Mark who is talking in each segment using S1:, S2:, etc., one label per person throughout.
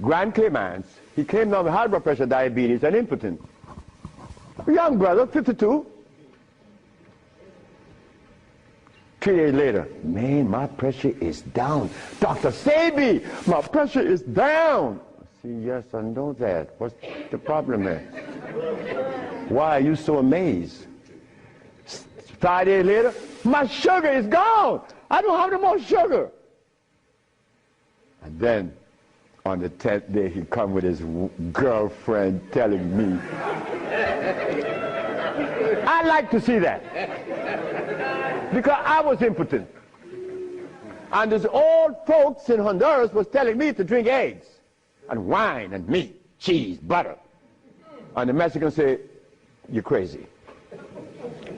S1: Grand Clements. He came down with high blood pressure, diabetes, and impotence. A young brother, 52. 3 days later, man, my pressure is down. Dr. Sebi, my pressure is down. I see, yes, I know that. What's the problem there? Why are you so amazed? 5 days later, my sugar is gone. I don't have no more sugar. And then, on the 10th day, he come with his girlfriend telling me. I like to see that. Because I was impotent. And these old folks in Honduras was telling me to drink eggs and wine and meat, cheese, butter. And the Mexicans say, you're crazy.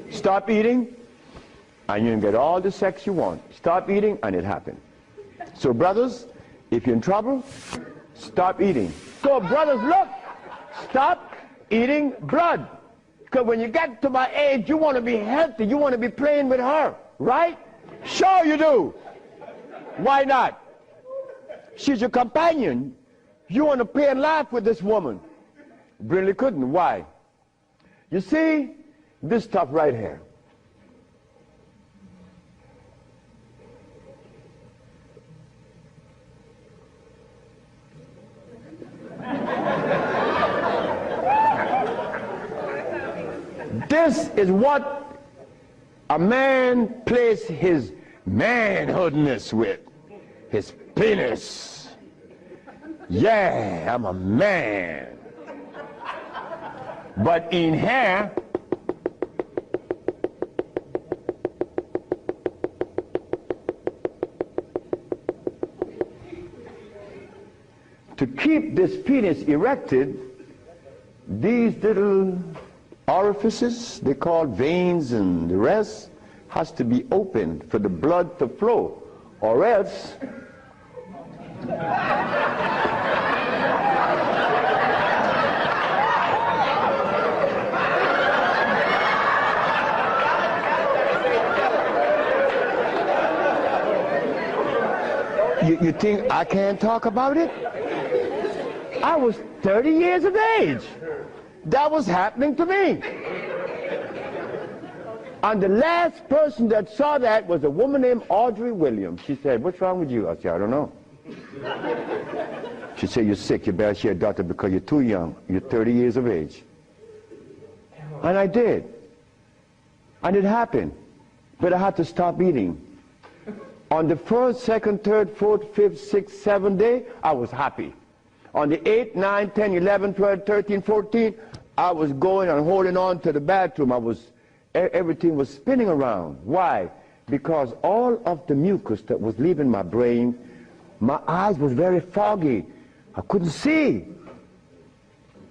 S1: Stop eating and you can get all the sex you want. Stop eating and it happened. So brothers, if you're in trouble, stop eating. So brothers, look, stop eating blood. Because when you get to my age, you want to be healthy. You want to be playing with her, right? Sure you do. Why not? She's your companion. You want to play and laugh with this woman. Really couldn't. Why? You see, this stuff right here. This is what a man plays his manhoodness with, his penis. Yeah, I'm a man. But in here, to keep this penis erected, these little orifices, they call veins and the rest, has to be opened for the blood to flow, or else you think I can't talk about it? I was 30 years of age. That was happening to me. And the last person that saw that was a woman named Audrey Williams. She said, what's wrong with you? I said, I don't know. She said, you're sick. You better see a doctor because you're too young. You're 30 years of age. And I did. And it happened. But I had to stop eating. On the 1st, 2nd, 3rd, 4th, 5th, 6th, 7th day, I was happy. On the 8th, 9th, 10th, 11th, 12th, 13th, 14th, I was going and holding on to the bathroom. Everything was spinning around. Why? Because all of the mucus that was leaving my brain, my eyes was very foggy. I couldn't see.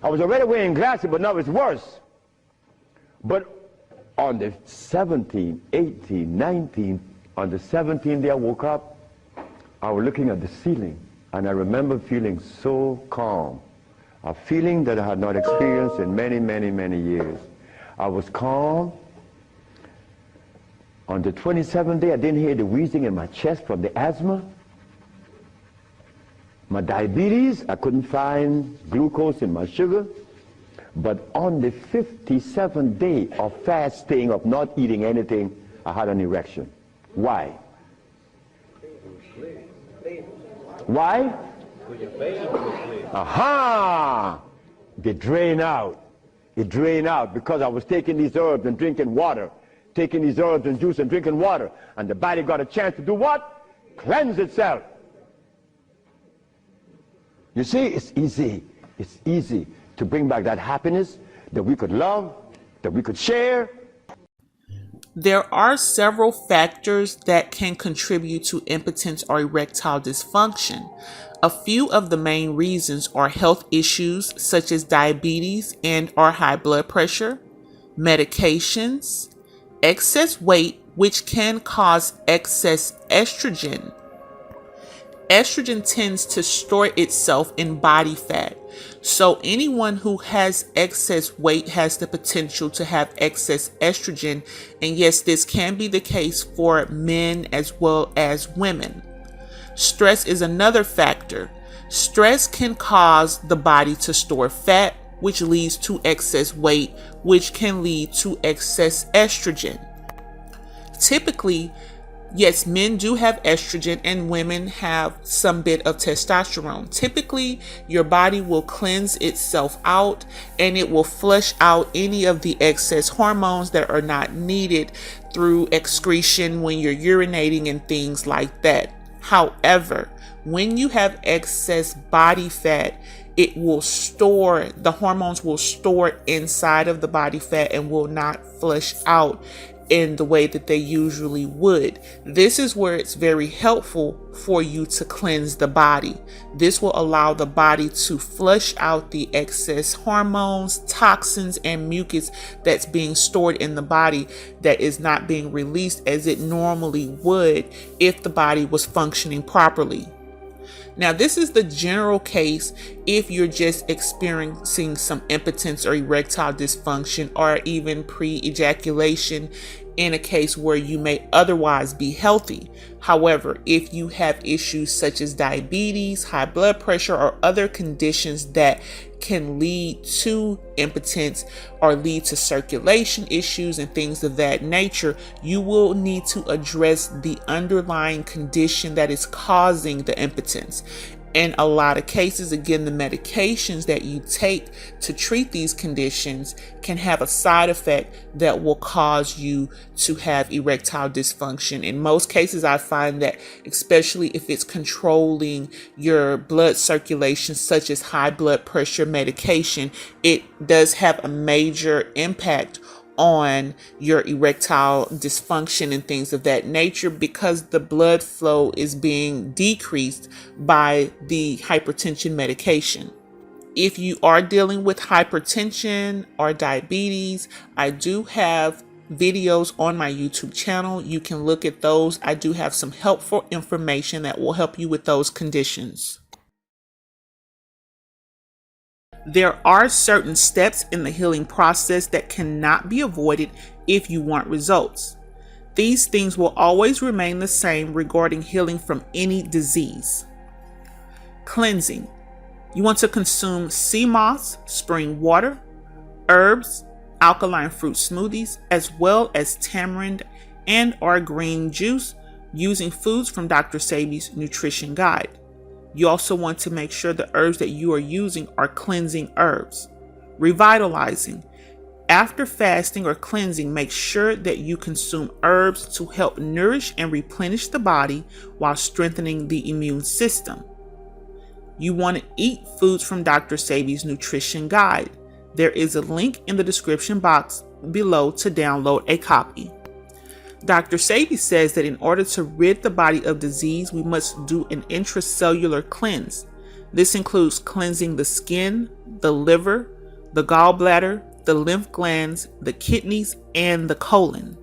S1: I was already wearing glasses, but now it's worse. But on the 17th, 18th, 19th, on the 17th day I woke up, I was looking at the ceiling, and I remember feeling so calm. A feeling that I had not experienced in many, many, many years. I was calm. On the 27th day, I didn't hear the wheezing in my chest from the asthma. My diabetes, I couldn't find glucose in my sugar. But on the 57th day of fasting, of not eating anything, I had an erection. Why? Why? Aha! They drain out. It drained out because I was taking these herbs and drinking water. Taking these herbs and juice and drinking water. And the body got a chance to do what? Cleanse itself. You see, it's easy. It's easy to bring back that happiness that we could love, that we could share.
S2: There are several factors that can contribute to impotence or erectile dysfunction. A few of the main reasons are health issues such as diabetes and or high blood pressure, medications, excess weight, which can cause excess estrogen. Estrogen tends to store itself in body fat. So anyone who has excess weight has the potential to have excess estrogen. And yes, this can be the case for men as well as women. Stress is another factor. Stress can cause the body to store fat, which leads to excess weight, which can lead to excess estrogen. Typically, yes, men do have estrogen and women have some bit of testosterone. Typically, your body will cleanse itself out and it will flush out any of the excess hormones that are not needed through excretion when you're urinating and things like that. However, when you have excess body fat, the hormones will store inside of the body fat and will not flush out in the way that they usually would. This is where it's very helpful for you to cleanse the body. This will allow the body to flush out the excess hormones, toxins, and mucus that's being stored in the body that is not being released as it normally would if the body was functioning properly. Now, this is the general case if you're just experiencing some impotence or erectile dysfunction or even pre-ejaculation in a case where you may otherwise be healthy. However, if you have issues such as diabetes, high blood pressure, or other conditions that can lead to impotence or lead to circulation issues and things of that nature, you will need to address the underlying condition that is causing the impotence. In a lot of cases, again, the medications that you take to treat these conditions can have a side effect that will cause you to have erectile dysfunction. In most cases, I find that especially if it's controlling your blood circulation, such as high blood pressure medication, it does have a major impact on your erectile dysfunction and things of that nature because the blood flow is being decreased by the hypertension medication. If you are dealing with hypertension or diabetes, I do have videos on my YouTube channel. You can look at those. I do have some helpful information that will help you with those conditions. There are certain steps in the healing process that cannot be avoided if you want results. These things will always remain the same regarding healing from any disease. Cleansing. You want to consume sea moss, spring water, herbs, alkaline fruit smoothies, as well as tamarind and or green juice using foods from Dr. Sebi's nutrition guide. You also want to make sure the herbs that you are using are cleansing herbs. Revitalizing. After fasting or cleansing, make sure that you consume herbs to help nourish and replenish the body while strengthening the immune system. You want to eat foods from Dr. Sebi's nutrition guide. There is a link in the description box below to download a copy. Dr. Sebi says that in order to rid the body of disease, we must do an intracellular cleanse. This includes cleansing the skin, the liver, the gallbladder, the lymph glands, the kidneys, and the colon.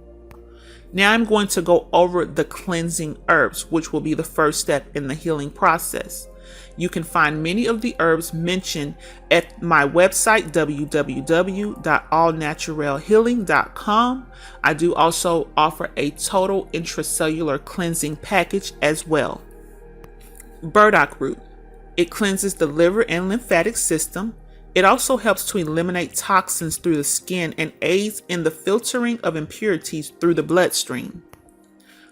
S2: Now I'm going to go over the cleansing herbs, which will be the first step in the healing process. You can find many of the herbs mentioned at my website, www.allnaturalhealing.com. I do also offer a total intracellular cleansing package as well. Burdock root. It cleanses the liver and lymphatic system. It also helps to eliminate toxins through the skin and aids in the filtering of impurities through the bloodstream.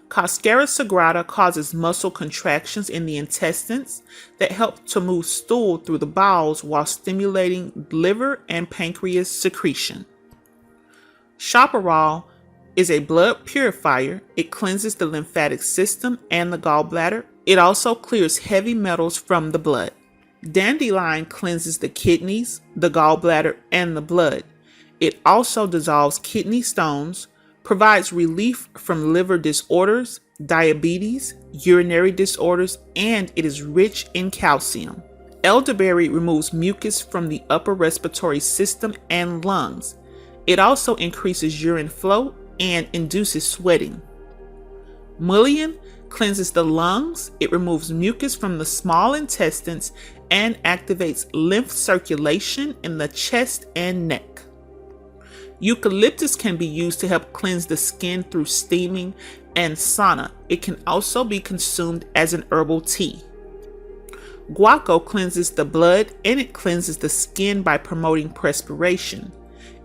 S2: Cascara sagrada causes muscle contractions in the intestines that help to move stool through the bowels while stimulating liver and pancreas secretion. Chaparral is a blood purifier. It cleanses the lymphatic system and the gallbladder. It also clears heavy metals from the blood. Dandelion cleanses the kidneys, the gallbladder, and the blood. It also dissolves kidney stones, provides relief from liver disorders, diabetes, urinary disorders, and it is rich in calcium. Elderberry removes mucus from the upper respiratory system and lungs. It also increases urine flow and induces sweating. Mullein cleanses the lungs. It removes mucus from the small intestines and activates lymph circulation in the chest and neck. Eucalyptus can be used to help cleanse the skin through steaming and sauna. It can also be consumed as an herbal tea. Guaco cleanses the blood and it cleanses the skin by promoting perspiration.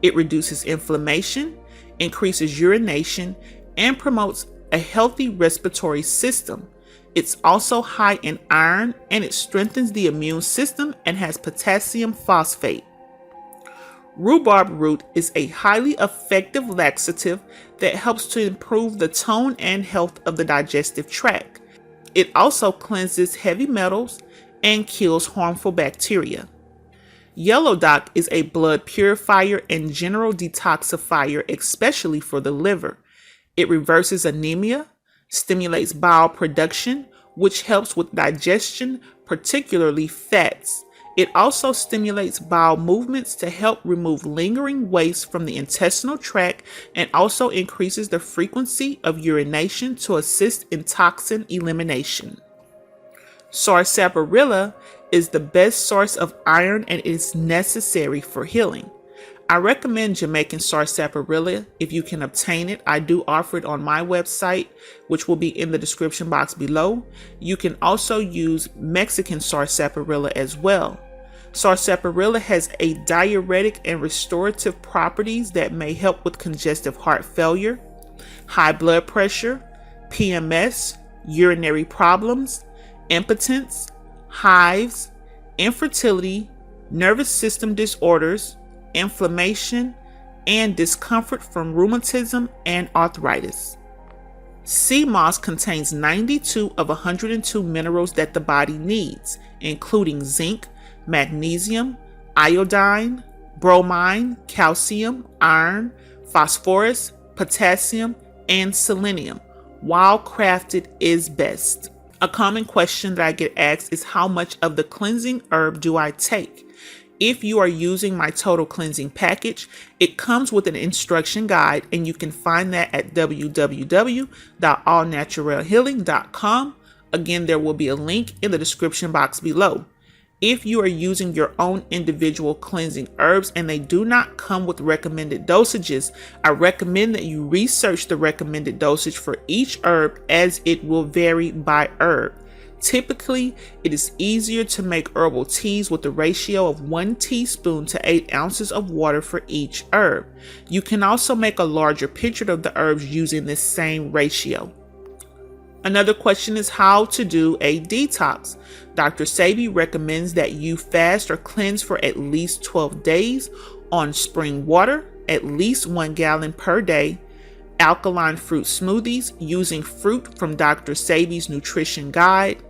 S2: It reduces inflammation, increases urination, and promotes a healthy respiratory system. It's also high in iron and it strengthens the immune system and has potassium phosphate. Rhubarb root is a highly effective laxative that helps to improve the tone and health of the digestive tract. It also cleanses heavy metals and kills harmful bacteria. Yellow dock is a blood purifier and general detoxifier, especially for the liver. It reverses anemia, stimulates bile production, which helps with digestion, particularly fats. It also stimulates bowel movements to help remove lingering waste from the intestinal tract and also increases the frequency of urination to assist in toxin elimination. Sarsaparilla is the best source of iron and is necessary for healing. I recommend Jamaican sarsaparilla if you can obtain it. I do offer it on my website, which will be in the description box below. You can also use Mexican sarsaparilla as well. Sarsaparilla has a diuretic and restorative properties that may help with congestive heart failure, high blood pressure, PMS, urinary problems, impotence, hives, infertility, nervous system disorders, inflammation, and discomfort from rheumatism and arthritis. Sea moss contains 92 of 102 minerals that the body needs, including zinc, magnesium, iodine, bromine, calcium, iron, phosphorus, potassium, and selenium. While crafted is best. A common question that I get asked is how much of the cleansing herb do I take? If you are using my total cleansing package, it comes with an instruction guide and you can find that at www.allnaturalhealing.com. Again, there will be a link in the description box below. If you are using your own individual cleansing herbs and they do not come with recommended dosages, I recommend that you research the recommended dosage for each herb as it will vary by herb. Typically, it is easier to make herbal teas with a ratio of 1 teaspoon to 8 ounces of water for each herb. You can also make a larger pitcher of the herbs using this same ratio. Another question is how to do a detox. Dr. Sebi recommends that you fast or cleanse for at least 12 days on spring water, at least 1 gallon per day, alkaline fruit smoothies using fruit from Dr. Sebi's nutrition guide,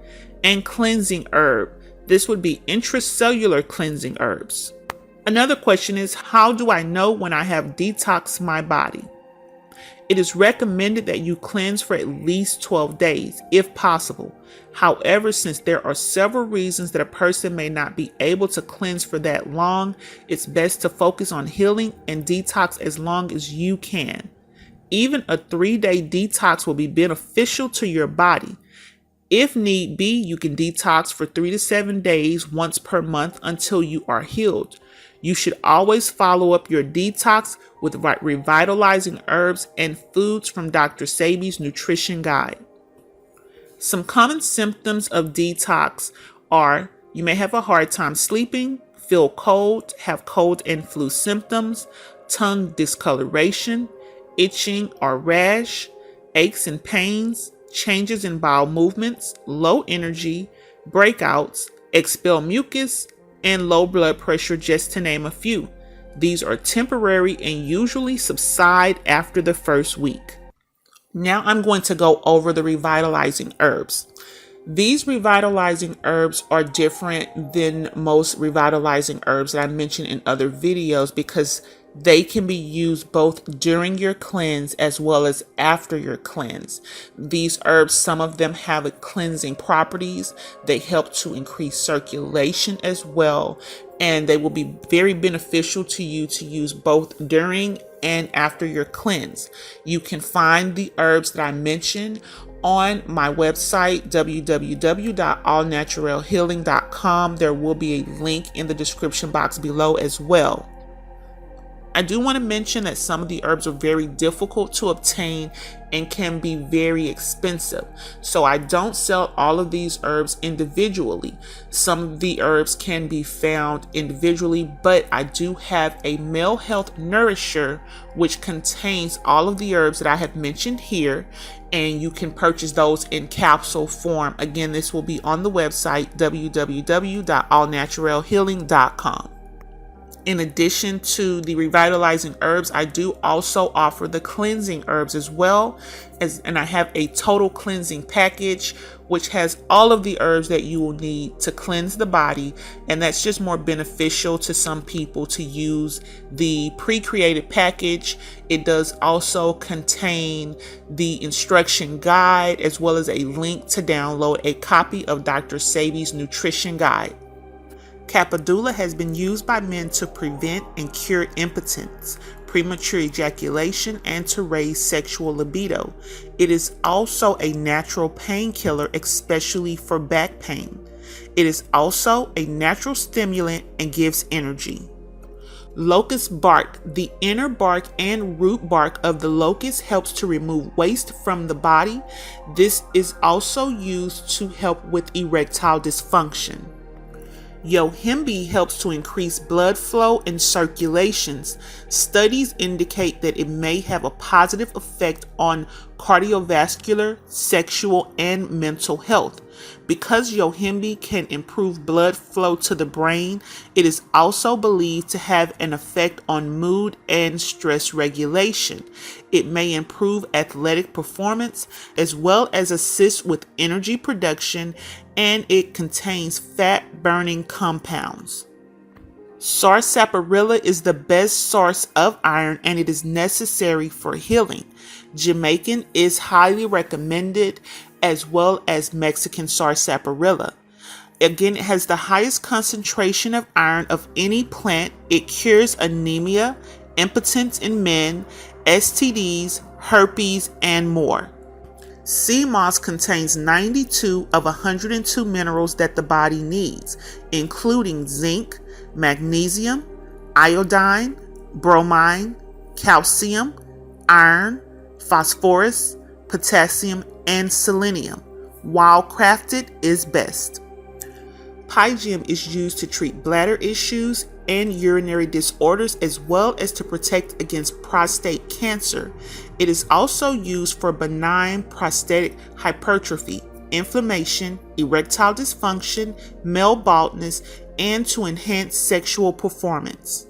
S2: and cleansing herb. This would be intracellular cleansing herbs. Another question is how do I know when I have detoxed my body? It is recommended that you cleanse for at least 12 days, if possible. However, since there are several reasons that a person may not be able to cleanse for that long, it's best to focus on healing and detox as long as you can. Even a 3-day detox will be beneficial to your body. If need be, you can detox for 3 to 7 days once per month until you are healed. You should always follow up your detox with revitalizing herbs and foods from Dr. Sebi's nutrition guide. Some common symptoms of detox are you may have a hard time sleeping, feel cold, have cold and flu symptoms, tongue discoloration, itching or rash, aches and pains, changes in bowel movements, low energy, breakouts, expel mucus, and low blood pressure, just to name a few. These are temporary and usually subside after the first week. Now I'm going to go over the revitalizing herbs. These revitalizing herbs are different than most revitalizing herbs that I mentioned in other videos because they can be used both during your cleanse as well as after your cleanse. These herbs, some of them have a cleansing properties. They help to increase circulation as well, and they will be very beneficial to you to use both during and after your cleanse. You can find the herbs that I mentioned on my website, www.allnaturalhealing.com. There will be a link in the description box below as well. I do want to mention that some of the herbs are very difficult to obtain and can be very expensive. So I don't sell all of these herbs individually. Some of the herbs can be found individually, but I do have a male health nourisher which contains all of the herbs that I have mentioned here, and you can purchase those in capsule form. Again, this will be on the website www.allnaturalhealing.com. In addition to the revitalizing herbs, I do also offer the cleansing herbs as well, and I have a total cleansing package which has all of the herbs that you will need to cleanse the body, and that's just more beneficial to some people to use the pre-created package. It does also contain the instruction guide as well as a link to download a copy of Dr. Sebi's nutrition guide. Capadula has been used by men to prevent and cure impotence, premature ejaculation, and to raise sexual libido. It is also a natural painkiller, especially for back pain. It is also a natural stimulant and gives energy. Locust bark. The inner bark and root bark of the locust helps to remove waste from the body. This is also used to help with erectile dysfunction. Yohimbe helps to increase blood flow and circulations. Studies indicate that it may have a positive effect on cardiovascular, sexual, and mental health. Because yohimbe can improve blood flow to the brain, it is also believed to have an effect on mood and stress regulation. It may improve athletic performance as well as assist with energy production, and it contains fat-burning compounds. Sarsaparilla is the best source of iron, and it is necessary for healing. Jamaican is highly recommended, as well as Mexican sarsaparilla. Again, it has the highest concentration of iron of any plant. It cures anemia, impotence in men, STDs, herpes, and more. Sea moss contains 92 of 102 minerals that the body needs, including zinc, magnesium, iodine, bromine, calcium, iron, phosphorus, potassium, and selenium. Wildcrafted is best. Pygeum is used to treat bladder issues and urinary disorders, as well as to protect against prostate cancer. It is also used for benign prostatic hypertrophy, inflammation, erectile dysfunction, male baldness, and to enhance sexual performance.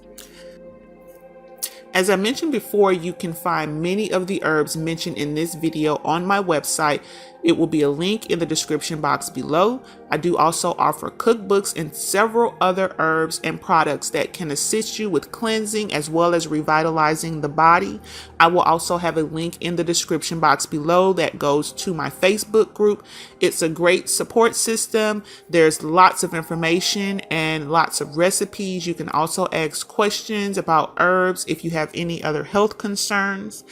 S2: As I mentioned before, you can find many of the herbs mentioned in this video on my website. It will be a link in the description box below. I do also offer cookbooks and several other herbs and products that can assist you with cleansing as well as revitalizing the body. I will also have a link in the description box below that goes to my Facebook group. It's a great support system. There's lots of information and lots of recipes. You can also ask questions about herbs if you have any other health concerns.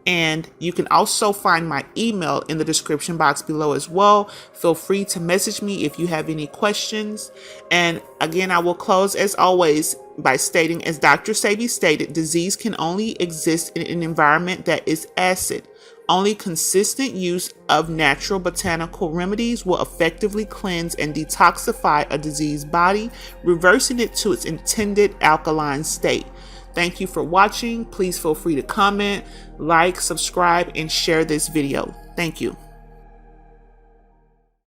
S2: And you can also find my email in the description box below as well. Feel free to message me if you have any questions. And again, I will close as always by stating, as Dr. Sebi stated, disease can only exist in an environment that is acid. Only consistent use of natural botanical remedies will effectively cleanse and detoxify a diseased body, reversing it to its intended alkaline state. Thank you for watching. Please feel free to comment, like, subscribe, and share this video. Thank you.